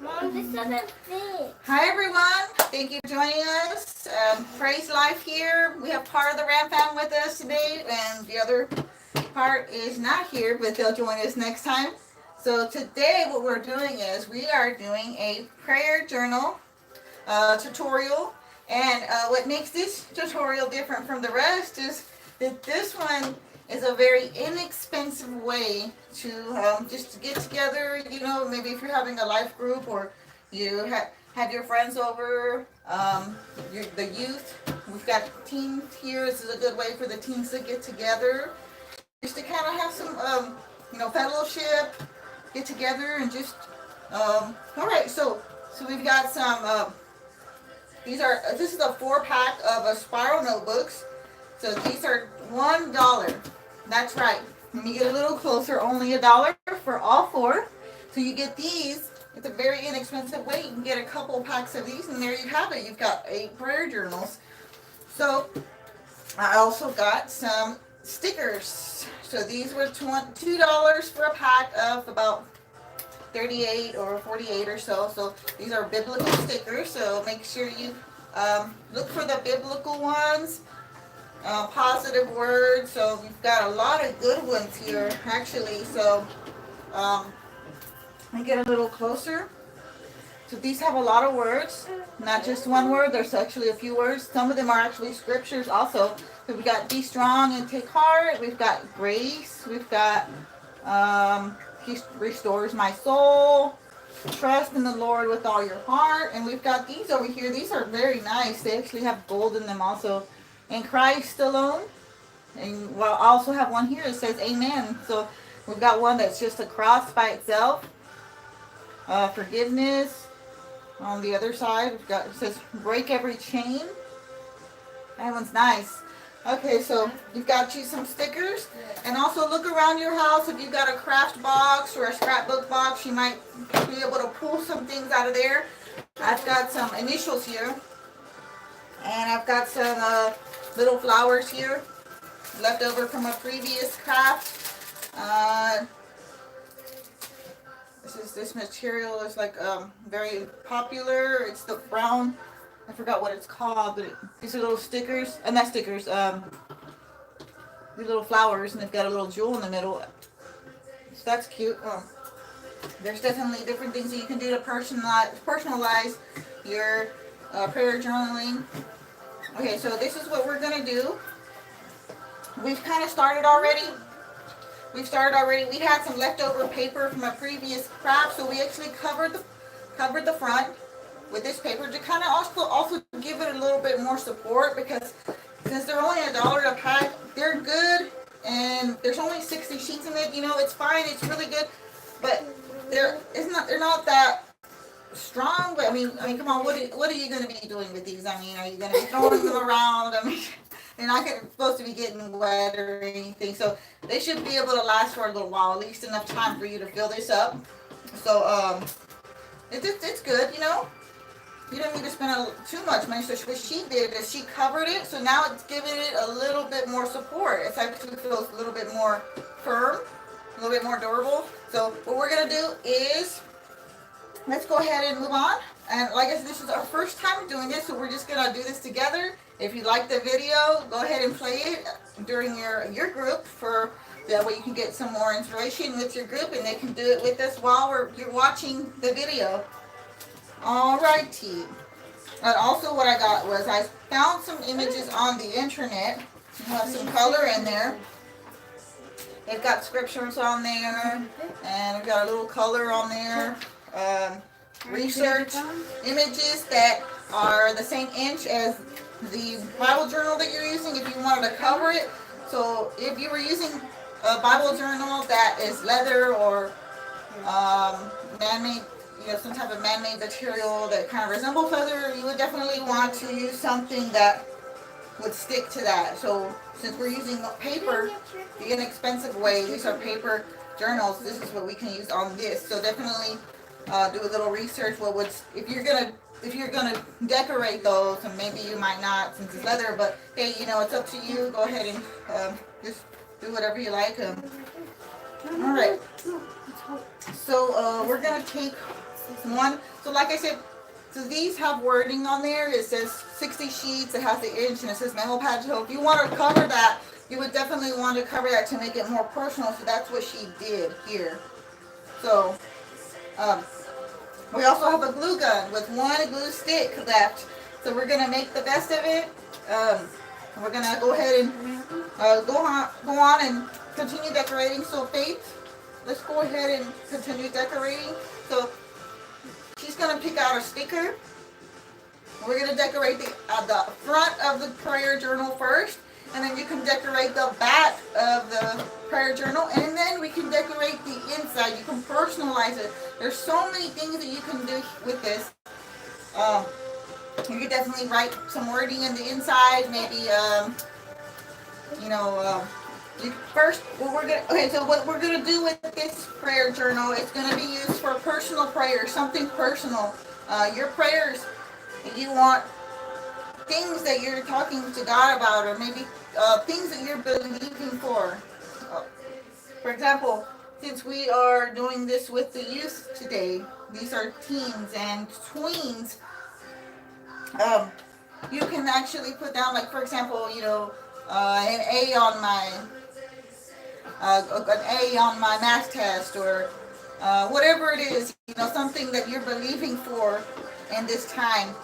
Mom, this doesn't fit. Hi everyone, thank you for joining us. Praise Life here. We have part of the Ram fam with us today, and the other part is not here, but they'll join us next time. So today what we're doing is we are doing a prayer journal tutorial, and what makes this tutorial different from the rest is that this one is a very inexpensive way to just get together. You know, maybe if you're having a life group or you have your friends over, the youth. We've got teens here. This is a good way for the teens to get together, just to kind of have some, fellowship, get together, and just. All right, so we've got some. This is a 4-pack of spiral notebooks. So these are $1. That's right. Let me get a little closer. Only $1 for all 4. So you get these. It's a very inexpensive way. You can get a couple packs of these, and there you have it. You've got 8 prayer journals. So I also got some stickers. So these were $2 for a pack of about 38 or 48 or so. So these are biblical stickers. So make sure you look for the biblical ones. Positive words. So we've got a lot of good ones here, actually. So let me get a little closer. So these have a lot of words, not just one word. There's actually a few words. Some of them are actually scriptures also. So we've got be strong and take heart. We've got grace. We've got he restores my soul. Trust in the Lord with all your heart. And we've got these over here. These are very nice. They actually have gold in them also. In Christ alone. And we'll also have one here that says amen. So we've got one that's just a cross by itself. Forgiveness. On the other side, we've got, it says break every chain. That one's nice. Okay, so you've got you some stickers. And also look around your house. If you've got a craft box or a scrapbook box, you might be able to pull some things out of there. I've got some initials here. And I've got some little flowers here, left over from a previous craft. This material is like very popular. It's the brown, I forgot what it's called, but these are little stickers, and not stickers, these little flowers, and they've got a little jewel in the middle. So that's cute. There's definitely different things that you can do to personalize your prayer journaling. Okay, so this is what we're gonna do. We've kind of started already. We had some leftover paper from a previous craft, so we actually covered the front with this paper to kind of also give it a little bit more support, because since they're only $1 a pack, they're good, and there's only 60 sheets in it. You know, it's fine. It's really good, but they're not that strong. But I mean, come on. What are you going to be doing with these? I mean, are you going to be throwing them around? I mean, they're not supposed to be getting wet or anything, so they should be able to last for a little while, at least enough time for you to fill this up. So it's good, you know. You don't need to spend too much money. So what she did is she covered it, so now it's giving it a little bit more support. It actually feels a little bit more firm, a little bit more durable. So what we're gonna do is, let's go ahead and move on. And like I said, this is our first time doing this, so we're just gonna do this together. If you like the video, go ahead and play it during your group, for that way you can get some more inspiration with your group, and they can do it with us while you're watching the video. Alrighty. And also what I got was, I found some images on the internet. Some color in there. They've got scriptures on there, and we've got a little color on there. Research images that are the same inch as the Bible journal that you're using if you wanted to cover it. So if you were using a Bible journal that is leather or man-made, some type of man-made material that kind of resembles leather, you would definitely want to use something that would stick to that. So since we're using paper, the inexpensive way, these are paper journals, this is what we can use on this. So definitely do a little research. If you're gonna decorate those, and maybe you might not since it's leather, but hey, it's up to you. Go ahead and just do whatever you like. All right. So we're gonna take one. So like I said, so these have wording on there. It says 60 sheets. It has the inch and it says memo pad. So if you want to cover that, you would definitely want to cover that to make it more personal. So that's what she did here. So we also have a glue gun with one glue stick left. So we're gonna make the best of it. We're gonna go ahead and go on and continue decorating. So Faith, let's go ahead and continue decorating. So she's gonna pick out a sticker. We're gonna decorate the front of the prayer journal first, and then you can decorate the back of the prayer journal, and then we can decorate the inside. You can personalize it. There's so many things that you can do with this. You could definitely write some wording in the inside, maybe what we're gonna do with this prayer journal is gonna be used for personal prayer, something personal. Your prayers, you want things that you're talking to God about, or maybe things that you're believing for. For example, since we are doing this with the youth today, these are teens and tweens. You can actually put down, like, for example, an A on my math test, or whatever it is, something that you're believing for in this time.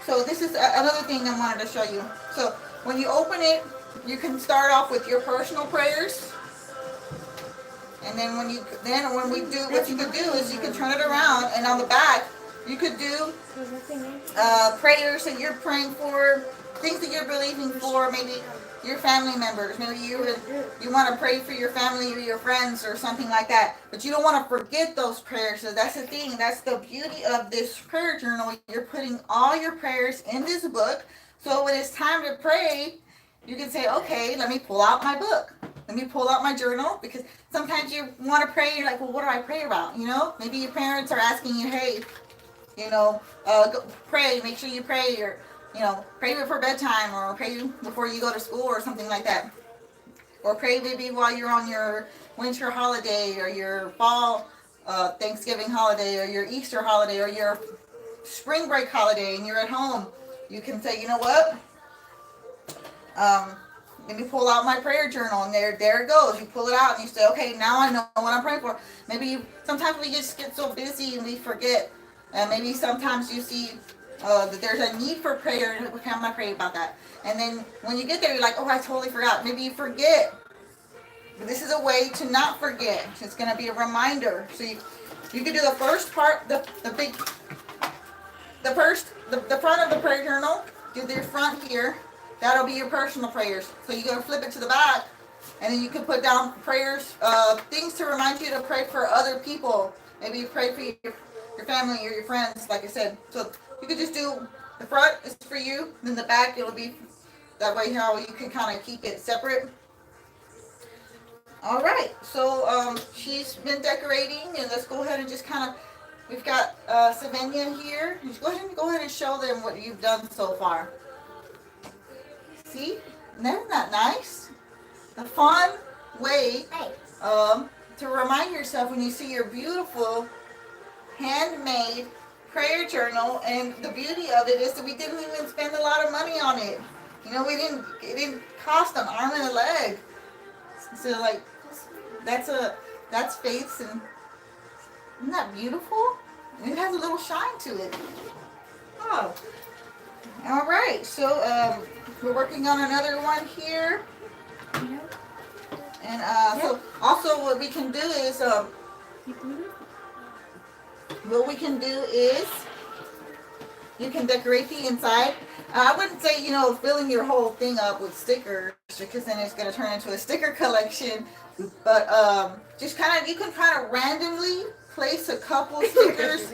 So this is another thing I wanted to show you. So when you open it, you can start off with your personal prayers. And then what you could do is you can turn it around, and on the back, you could do prayers that you're praying for, things that you're believing for, maybe your family members. Maybe you want to pray for your family or your friends or something like that. But you don't want to forget those prayers. So that's the thing. That's the beauty of this prayer journal. You're putting all your prayers in this book. So when it's time to pray, you can say, okay, let me pull out my book. Let me pull out my journal, because sometimes you want to pray. You're like, well, what do I pray about? Maybe your parents are asking you, hey, go pray, make sure you pray, or, pray before bedtime, or pray before you go to school, or something like that. Or pray maybe while you're on your winter holiday, or your fall Thanksgiving holiday, or your Easter holiday, or your spring break holiday, and you're at home. You can say, you know what? Let me pull out my prayer journal, and there it goes. You pull it out, and you say, okay, now I know what I'm praying for. Maybe sometimes we just get so busy and we forget. Maybe sometimes you see that there's a need for prayer, and okay, I'm gonna pray about that. And then when you get there, you're like, oh, I totally forgot. Maybe you forget. But this is a way to not forget. It's gonna be a reminder. So you can do the first part, the front of the prayer journal. Do the front here. That'll be your personal prayers. So you're gonna flip it to the back, and then you can put down prayers, things to remind you to pray for other people. Maybe you pray for your family or your friends, like I said. So you could just do the front is for you, then the back it'll be that way, how you can kind of keep it separate. All right, so she's been decorating, and let's go ahead and just kind of, we've got Savannah here. Just go ahead and show them what you've done so far. See, isn't that nice? A fun way to remind yourself when you see your beautiful handmade prayer journal. And the beauty of it is that we didn't even spend a lot of money on it. It didn't cost an arm and a leg. So like, that's Faith's, and isn't that beautiful? It has a little shine to it. Oh, all right. So we're working on another one here. And so also what we can do is you can decorate the inside. I wouldn't say, filling your whole thing up with stickers, because then it's going to turn into a sticker collection. But you can kind of randomly place a couple stickers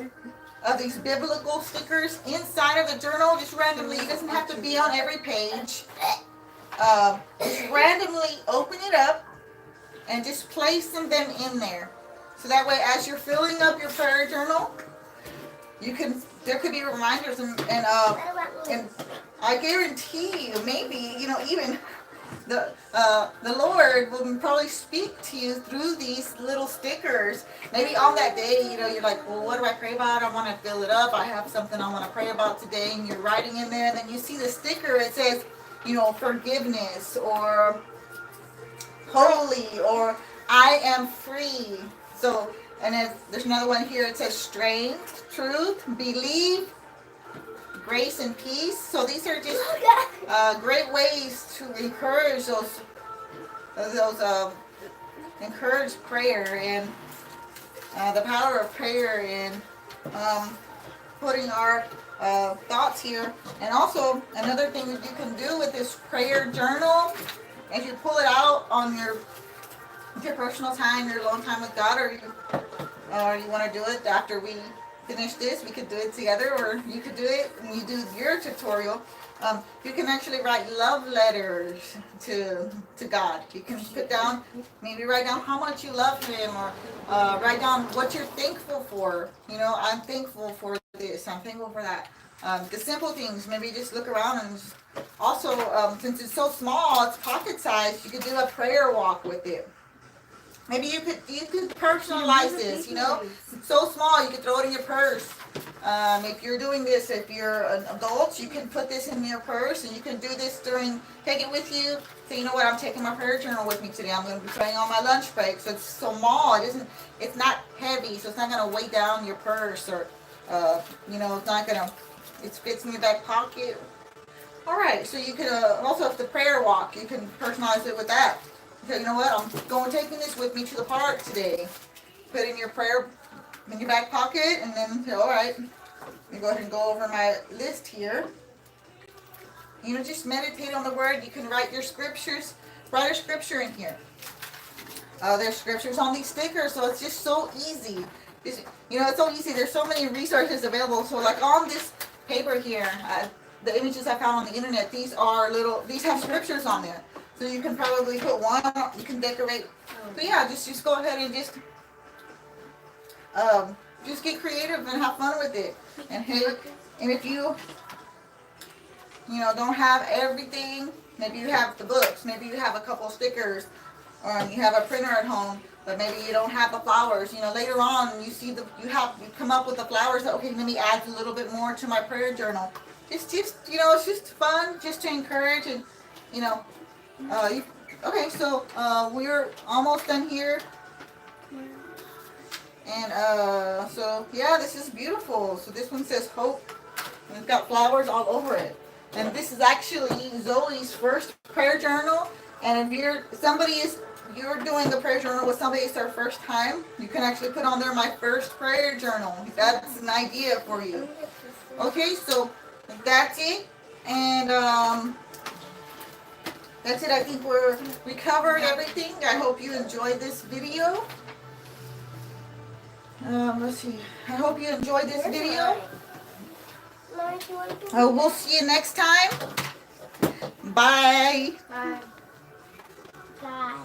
of these biblical stickers inside of the journal, just randomly. It doesn't have to be on every page. Just randomly open it up and just place them in there. So that way, as you're filling up your prayer journal, there could be reminders, and I guarantee you, maybe, even the Lord will probably speak to you through these little stickers. Maybe on that day, you know, you're like, well, what do I pray about? I want to fill it up. I have something I want to pray about today, and you're writing in there, and then you see the sticker. It says, you know, forgiveness or holy or I am free. So, and then there's another one here. It says strength, truth, believe, grace, and peace. So these are just great ways to encourage those encourage prayer and the power of prayer and putting our thoughts here. And also another thing that you can do with this prayer journal, as you pull it out on your personal time, your alone time with God, or you want to do it after we finish this, we could do it together, or you could do it when you do your tutorial. You can actually write love letters to God. You can put down, maybe write down how much you love Him, or write down what you're thankful for. You know, I'm thankful for this, I'm thankful for that. The simple things, maybe just look around and just, also, since it's so small, it's pocket sized, you could do a prayer walk with it. Maybe you could personalize this, you know. It's so small, you could throw it in your purse. If you're doing this, if you're an adult, you can put this in your purse, and you can do this take it with you. So you know what, I'm taking my prayer journal with me today. I'm going to be praying on my lunch break. So it's so small, it's not heavy, so it's not going to weigh down your purse, or, you know, it's not going to, it fits in your back pocket. All right, so you can also, if the prayer walk, you can personalize it with that. So you know what, I'm taking this with me to the park today. Put in your prayer in your back pocket, and then say, all right, let me go ahead and go over my list here. You know, just meditate on the word. You can write your scriptures. Write a scripture in here. There's scriptures on these stickers, so it's just so easy. You know, it's so easy. There's so many resources available. So like on this paper here, the images I found on the internet, these have scriptures on there. So you can probably put one, you can decorate. But yeah, just go ahead and just get creative and have fun with it. And if you don't have everything, maybe you have the books, maybe you have a couple of stickers, or you have a printer at home, but maybe you don't have the flowers. You know, later on you come up with the flowers. Okay, let me add a little bit more to my prayer journal. Just you know, it's just fun, just to encourage. And you know, okay, so we're almost done here. And so yeah, this is beautiful. So this one says hope, and it's got flowers all over it. And this is actually Zoe's first prayer journal. And if you're doing the prayer journal with somebody, it's their first time, you can actually put on there, my first prayer journal. That's an idea for you. Okay, so that's it. And that's it. I think we covered everything. I hope you enjoyed this video. Let's see. I hope you enjoyed this video. We'll see you next time. Bye. Bye. Bye.